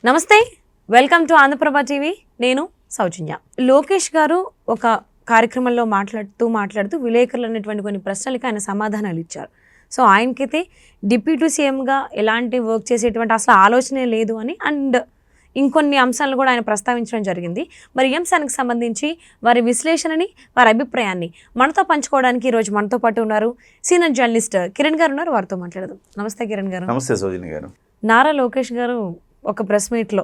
నమస్తే, welcome to Andhraprabha TV. నేను సౌజన్య. లోకేష్ గారు ఒక కార్యక్రమంలో మాట్లాడుతూ విలేకరులు అనేటువంటి కొన్ని ప్రశ్నలకి ఆయన సమాధానాలు ఇచ్చారు. సో ఆయనకైతే డిప్యూటీ సీఎంగా ఎలాంటి వర్క్ చేసేటువంటి అసలు ఆలోచనే లేదు అని, అండ్ ఇంకొన్ని అంశాలను కూడా ఆయన ప్రస్తావించడం జరిగింది. మరి ఈ అంశానికి సంబంధించి వారి విశ్లేషణని, వారి అభిప్రాయాన్ని మనతో పంచుకోవడానికి ఈరోజు మనతో పాటు ఉన్నారు సీనియర్ జర్నలిస్ట్ కిరణ్ గారు ఉన్నారు. వారితో మాట్లాడదాం. నమస్తే కిరణ్ గారు. నమస్తే సౌజన్య గారు. నారా లోకేష్ గారు ఒక ప్రెస్ మీట్లో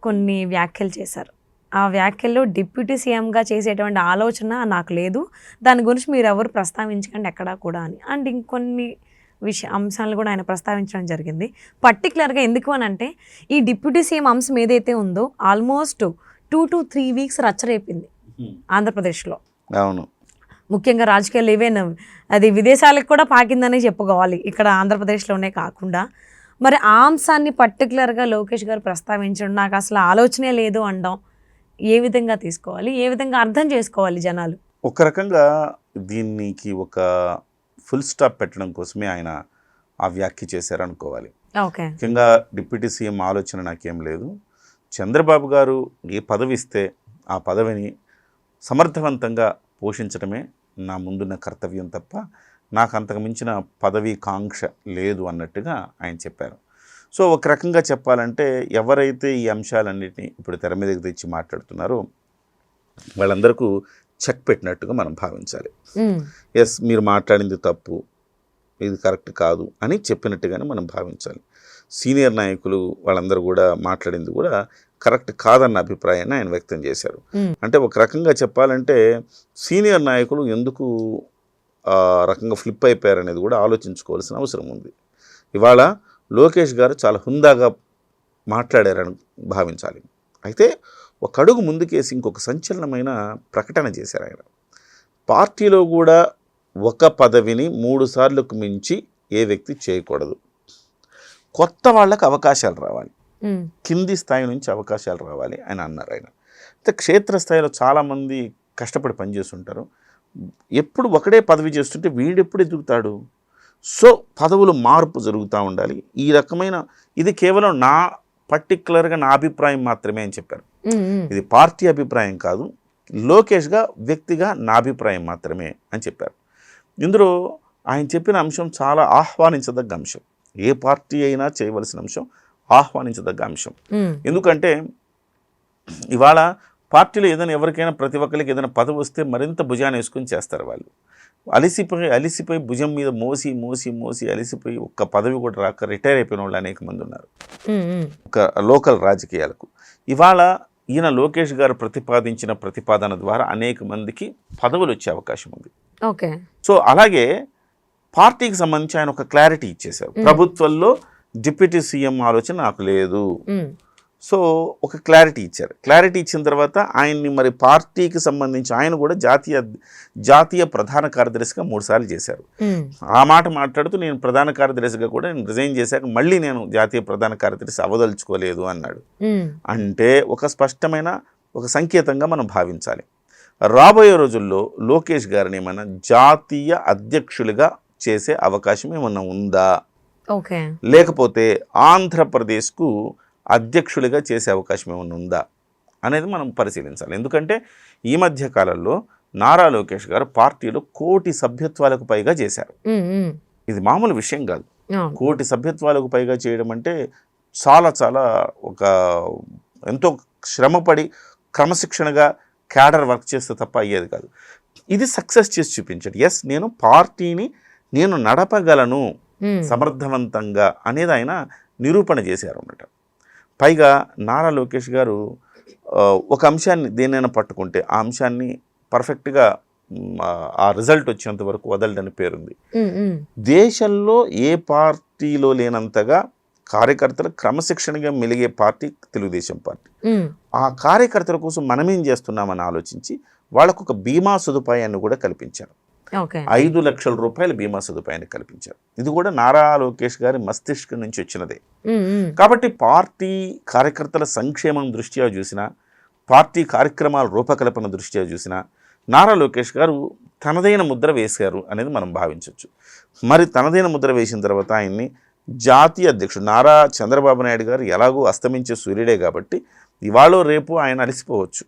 కొన్ని వ్యాఖ్యలు చేశారు. ఆ వ్యాఖ్యల్లో డిప్యూటీ సీఎంగా చేసేటువంటి ఆలోచన నాకు లేదు, దాని గురించి మీరు ఎవరు ప్రస్తావించకండి ఎక్కడా కూడా అని, అండ్ ఇంకొన్ని అంశాలను కూడా ఆయన ప్రస్తావించడం జరిగింది. పర్టికులర్గా ఎందుకు అని అంటే, ఈ డిప్యూటీ సీఎం అంశం ఏదైతే ఉందో ఆల్మోస్ట్ 2 to 3 weeks రచ్చరేపింది ఆంధ్రప్రదేశ్లో. అవును, ముఖ్యంగా రాజకీయాలు ఈవెన్ అది విదేశాలకు కూడా పాకిందని చెప్పుకోవాలి, ఇక్కడ ఆంధ్రప్రదేశ్లోనే కాకుండా. మరి ఆ అంశాన్ని పర్టికులర్గా లోకేష్ గారు ప్రస్తావించడం, నాకు అసలు ఆలోచనే లేదు అనడం, ఏ విధంగా తీసుకోవాలి, ఏ విధంగా అర్థం చేసుకోవాలి జనాలు? ఒక రకంగా దీనికి ఒక ఫుల్ స్టాప్ పెట్టడం కోసమే ఆయన ఆ వ్యాఖ్య చేశారు అనుకోవాలి. ఓకే. ముఖ్యంగా డిప్యూటీ సీఎం ఆలోచన నాకేం లేదు, చంద్రబాబు గారు ఏ పదవి ఇస్తే ఆ పదవిని సమర్థవంతంగా పోషించడమే నా ముందున్న కర్తవ్యం తప్ప నాకు అంతకు మించిన పదవి కాంక్ష లేదు అన్నట్టుగా ఆయన చెప్పారు. సో ఒక రకంగా చెప్పాలంటే ఎవరైతే ఈ అంశాలన్నింటినీ ఇప్పుడు తెర మీదకి తెచ్చి మాట్లాడుతున్నారో వాళ్ళందరికీ చెక్ పెట్టినట్టుగా మనం భావించాలి. ఎస్, మీరు మాట్లాడింది తప్పు, ఇది కరెక్ట్ కాదు అని చెప్పినట్టుగానే మనం భావించాలి. సీనియర్ నాయకులు వాళ్ళందరూ కూడా మాట్లాడింది కూడా కరెక్ట్ కాదన్న అభిప్రాయాన్ని ఆయన వ్యక్తం చేశారు. అంటే ఒక రకంగా చెప్పాలంటే సీనియర్ నాయకులు ఎందుకు రకంగా ఫ్లిప్ అయిపోయారు అనేది కూడా ఆలోచించుకోవాల్సిన అవసరం ఉంది. ఇవాళ లోకేష్ గారు చాలా హుందాగా మాట్లాడారని భావించాలి. అయితే ఒక అడుగు ముందుకేసి ఇంకొక సంచలనమైన ప్రకటన చేశారు ఆయన. పార్టీలో కూడా ఒక పదవిని 3 సార్లకు మించి ఏ వ్యక్తి చేయకూడదు, కొత్త వాళ్ళకు అవకాశాలు రావాలి, కింది స్థాయి నుంచి అవకాశాలు రావాలి అని అన్నారు ఆయన. అయితే క్షేత్రస్థాయిలో చాలామంది కష్టపడి పనిచేస్తుంటారు, ఎప్పుడు ఒకడే పదవి చేస్తుంటే వీడెప్పుడు ఎదుగుతాడు. సో పదవులు మార్పు జరుగుతూ ఉండాలి. ఈ రకమైన ఇది కేవలం నా పర్టికులర్గా నా అభిప్రాయం మాత్రమే అని చెప్పారు. ఇది పార్టీ అభిప్రాయం కాదు, లోకేష్గా వ్యక్తిగా నా అభిప్రాయం మాత్రమే అని చెప్పారు. ఇందులో ఆయన చెప్పిన అంశం చాలా ఆహ్వానించదగ్గ అంశం, ఏ పార్టీ అయినా చేయవలసిన అంశం, ఆహ్వానించదగ్గ అంశం. ఎందుకంటే ఇవాళ పార్టీలో ఏదైనా ఎవరికైనా ప్రతి ఒక్కరికి ఏదైనా పదవి వస్తే మరింత భుజాన్ని వేసుకొని చేస్తారు. వాళ్ళు అలిసిపోయి భుజం మీద మోసి అలిసిపోయి ఒక్క పదవి కూడా రాక రిటైర్ అయిపోయిన వాళ్ళు అనేక మంది ఉన్నారు ఒక లోకల్ రాజకీయాలకు. ఇవాళ ఈయన లోకేష్ గారు ప్రతిపాదించిన ప్రతిపాదన ద్వారా అనేక మందికి పదవులు వచ్చే అవకాశం ఉంది. ఓకే. సో అలాగే పార్టీకి సంబంధించి ఆయన ఒక క్లారిటీ ఇచ్చేశారు. ప్రభుత్వంలో డిప్యూటీ సీఎం ఆలోచన నాకు లేదు. సో ఒక క్లారిటీ ఇచ్చారు. క్లారిటీ ఇచ్చిన తర్వాత ఆయన్ని మరి పార్టీకి సంబంధించి ఆయన కూడా జాతీయ ప్రధాన కార్యదర్శిగా 3 సార్లు చేశారు. ఆ మాట మాట్లాడుతూ నేను ప్రధాన కార్యదర్శిగా కూడా నేను రిజైన్ చేశాక మళ్ళీ నేను జాతీయ ప్రధాన కార్యదర్శి అవదలుచుకోలేదు అన్నాడు. అంటే ఒక స్పష్టమైన ఒక సంకేతంగా మనం భావించాలి. రాబోయే రోజుల్లో లోకేష్ గారిని ఏమైనా జాతీయ అధ్యక్షులుగా చేసే అవకాశం ఏమన్నా ఉందా, లేకపోతే ఆంధ్రప్రదేశ్కు అధ్యక్షుడిగా చేసే అవకాశం ఏమైనా ఉందా అనేది మనం పరిశీలించాలి. ఎందుకంటే ఈ మధ్య కాలంలో నారా లోకేష్ గారు పార్టీలో 1 కోటి సభ్యత్వాలకు పైగా చేశారు. ఇది మామూలు విషయం కాదు. 1 కోటి సభ్యత్వాలకు పైగా చేయడం అంటే చాలా చాలా ఒక ఎంతో శ్రమపడి క్రమశిక్షణగా క్యాడర్ వర్క్ చేస్తే తప్ప అయ్యేది కాదు. ఇది సక్సెస్ చేసి చూపించాడు. ఎస్, నేను పార్టీని నేను నడపగలను సమర్థవంతంగా అనేది ఆయన నిరూపణ చేశారు అన్నమాట. పైగా నారా లోకేష్ గారు ఒక అంశాన్ని దేనైనా పట్టుకుంటే ఆ అంశాన్ని పర్ఫెక్ట్గా ఆ రిజల్ట్ వచ్చేంత వరకు వదలడని పేరుంది. దేశంలో ఏ పార్టీలో లేనంతగా కార్యకర్తలు క్రమశిక్షణగా మెలిగే పార్టీ తెలుగుదేశం పార్టీ. ఆ కార్యకర్తల కోసం మనమేం చేస్తున్నామని ఆలోచించి వాళ్ళకు ఒక బీమా సదుపాయాన్ని కూడా కల్పించారు. 5 లక్షల రూపాయల బీమా సదుపాయాన్ని కల్పించారు. ఇది కూడా నారా లోకేష్ గారి మస్తిష్కం నుంచి వచ్చినదే. కాబట్టి పార్టీ కార్యకర్తల సంక్షేమం దృష్ట్యా చూసినా, పార్టీ కార్యక్రమాల రూపకల్పన దృష్ట్యా చూసినా నారా లోకేష్ గారు తనదైన ముద్ర వేశారు అనేది మనం భావించవచ్చు. మరి తనదైన ముద్ర వేసిన తర్వాత ఆయన్ని జాతీయ అధ్యక్షుడు నారా చంద్రబాబు నాయుడు గారు ఎలాగో అస్తమించే సూర్యుడే కాబట్టి ఇవాళ రేపు ఆయన అలసిపోవచ్చు.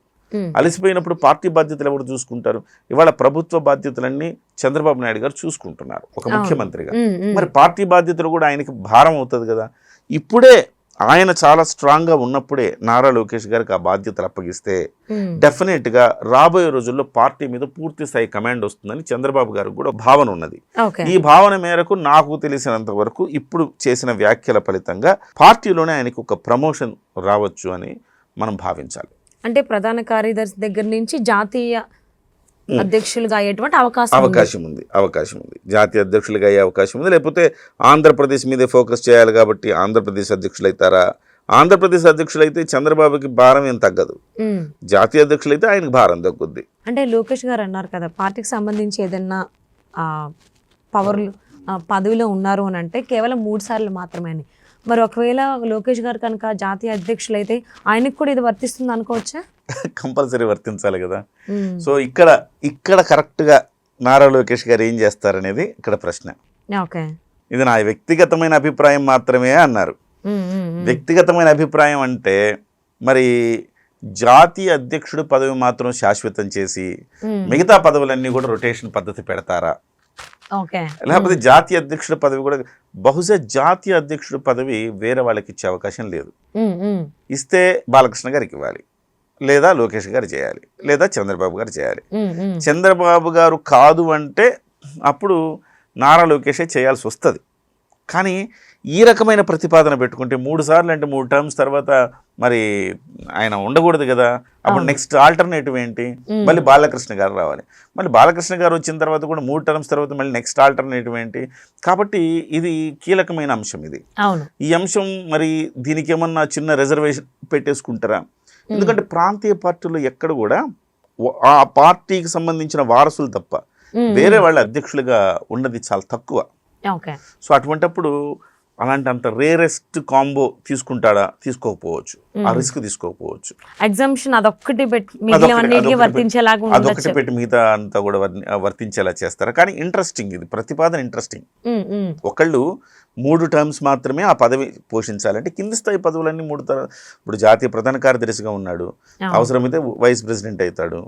అలసిపోయినప్పుడు పార్టీ బాధ్యతలు ఎవరు చూసుకుంటారు? ఇవాళ ప్రభుత్వ బాధ్యతలన్నీ చంద్రబాబు నాయుడు గారు చూసుకుంటున్నారు ఒక ముఖ్యమంత్రిగా. మరి పార్టీ బాధ్యతలు కూడా ఆయనకి భారం అవుతుంది కదా. ఇప్పుడే ఆయన చాలా స్ట్రాంగ్గా ఉన్నప్పుడే నారా లోకేష్ గారికి ఆ బాధ్యతలు అప్పగిస్తే డెఫినెట్గా రాబోయే రోజుల్లో పార్టీ మీద పూర్తి స్థాయి కమాండ్ వస్తుందని చంద్రబాబు గారికి కూడా భావన ఉన్నది. ఈ భావన మేరకు నాకు తెలిసినంత వరకు ఇప్పుడు చేసిన వ్యాఖ్యల ఫలితంగా పార్టీలోనే ఆయనకు ఒక ప్రమోషన్ రావచ్చు అని మనం భావించాలి. అంటే ప్రధాన కార్యదర్శి దగ్గర నుంచి జాతీయ అధ్యక్షులుగా అయ్యేటువంటి అవకాశం ఉంది. జాతీయ అధ్యక్షులుగా అయ్యే అవకాశం ఉంది. లేకపోతే ఆంధ్రప్రదేశ్ మీదే ఫోకస్ చేయాలి కాబట్టి ఆంధ్రప్రదేశ్ అధ్యక్షులు అవుతారా? ఆంధ్రప్రదేశ్ అధ్యక్షులు అయితే చంద్రబాబుకి భారం ఏం తగ్గదు, జాతీయ అధ్యక్షులు అయితే ఆయనకు భారం తగ్గుద్ది. అంటే లోకేష్ గారు అన్నారు కదా, పార్టీకి సంబంధించి ఏదైనా పవర్లు పదవిలో ఉన్నారు అని అంటే కేవలం 3 సార్లు మాత్రమే అని. మరి ఒకవేళ లోకేష్ గారు కనుక జాతీయ అధ్యక్షులు అయితే ఆయనకు కూడా ఇది వర్తిస్తుంది అనుకోవచ్చా? కంపల్సరీ వర్తించాలి కదా. సో ఇక్కడ కరెక్ట్గా నారా లోకేష్ గారు ఏం చేస్తారనేది ఇక్కడ ప్రశ్న. ఇది నా వ్యక్తిగతమైన అభిప్రాయం మాత్రమే అన్నారు. వ్యక్తిగతమైన అభిప్రాయం అంటే మరి జాతీయ అధ్యక్షుడు పదవి మాత్రం శాశ్వతం చేసి మిగతా పదవులన్నీ కూడా రొటేషన్ పద్ధతి పెడతారా? లేకపోతే జాతీయ అధ్యక్షుడు పదవి కూడా బహుశా జాతీయ అధ్యక్షుడు పదవి వేరే వాళ్ళకి ఇచ్చే అవకాశం లేదు. ఇస్తే బాలకృష్ణ గారికి ఇవ్వాలి, లేదా లోకేష్ గారు చేయాలి, లేదా చంద్రబాబు గారు చేయాలి. చంద్రబాబు గారు కాదు అంటే అప్పుడు నారా లోకేషే చేయాల్సి వస్తుంది. కానీ ఈ రకమైన ప్రతిపాదన పెట్టుకుంటే 3 సార్లు అంటే 3 టర్మ్స్ తర్వాత మరి ఆయన ఉండకూడదు కదా. అప్పుడు నెక్స్ట్ ఆల్టర్నేటివ్ ఏంటి? మళ్ళీ బాలకృష్ణ గారు రావాలి. మళ్ళీ బాలకృష్ణ గారు వచ్చిన తర్వాత కూడా 3 టర్మ్స్ తర్వాత మళ్ళీ నెక్స్ట్ ఆల్టర్నేటివ్ ఏంటి? కాబట్టి ఇది కీలకమైన అంశం. ఇది ఈ అంశం మరి దీనికి ఏమన్నా చిన్న రిజర్వేషన్ పెట్టేసుకుంటారా? ఎందుకంటే ప్రాంతీయ పార్టీలో ఎక్కడ కూడా ఆ పార్టీకి సంబంధించిన వారసులు తప్ప వేరే వాళ్ళ అధ్యక్షులుగా ఉన్నది చాలా తక్కువ. సో అటువంటప్పుడు అలాంటి అంత రేరెస్ట్ కాంబో తీసుకుంటాడా? తీసుకోకపోవచ్చు, ఆ రిస్క్ తీసుకోకపోవచ్చు. అదొక్కటి పెట్టి మిగతా అంతా కూడా వర్తించేలా చేస్తారు. కానీ ఇంట్రెస్టింగ్, ఇది ప్రతిపాదన ఇంట్రెస్టింగ్. ఒకళ్ళు 3 టర్మ్స్ మాత్రమే ఆ పదవి పోషించాలంటే కింది స్థాయి పదవులన్నీ 3 ఇప్పుడు జాతీయ ప్రధాన కార్యదర్శిగా ఉన్నాడు, అవసరమైతే వైస్ ప్రెసిడెంట్ అవుతాడు,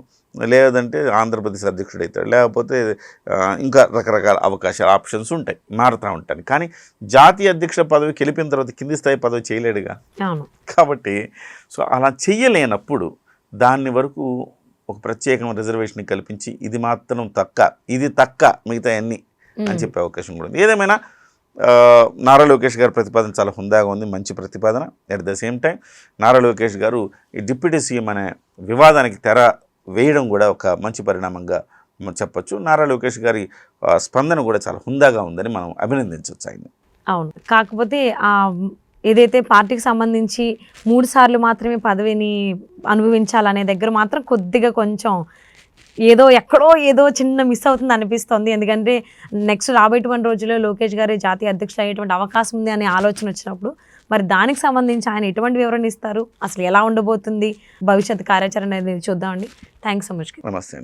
లేదంటే ఆంధ్రప్రదేశ్ అధ్యక్షుడు అవుతాడు, లేకపోతే ఇంకా రకరకాల అవకాశాలు ఆప్షన్స్ ఉంటాయి, మారుతూ ఉంటాయి. కానీ జాతీయ అధ్యక్షుల పదవి గెలిపిన తర్వాత కింది స్థాయి పదవి చేయలేడుగా. కాబట్టి సో అలా చెయ్యలేనప్పుడు దాన్ని వరకు ఒక ప్రత్యేకమైన రిజర్వేషన్ కల్పించి ఇది మాత్రం ఇది తక్క మిగతా అన్నీ అని చెప్పే అవకాశం కూడా ఉంది. ఏదేమైనా నారా లోకేష్ గారి ప్రతిపాదన చాలా హుందాగా ఉంది, మంచి ప్రతిపాదన. At the same time Nara Lokesh గారు ఈ డిప్యూటీ సీఎం అనే వివాదానికి తెర వేయడం కూడా ఒక మంచి పరిణామంగా చెప్పొచ్చు. నారా లోకేష్ గారి స్పందన కూడా చాలా హుందాగా ఉందని మనం అభినందించవచ్చు ఆయన్ని. అవును, కాకపోతే ఏదైతే పార్టీకి సంబంధించి 3 సార్లు మాత్రమే పదవిని అనుభవించాలనే దగ్గర మాత్రం కొద్దిగా కొంచెం ఎక్కడో చిన్న మిస్ అవుతుంది అనిపిస్తుంది. ఎందుకంటే నెక్స్ట్ రాబోయేటువంటి రోజుల్లో లోకేష్ గారి జాతీయ అధ్యక్షులు అయ్యేటువంటి అవకాశం ఉంది అనే ఆలోచన వచ్చినప్పుడు మరి దానికి సంబంధించి ఆయన ఎటువంటి వివరణ ఇస్తారు, అసలు ఎలా ఉండబోతుంది భవిష్యత్ కార్యాచరణ అనేది చూద్దామండి. Thanks so much. నమస్తే.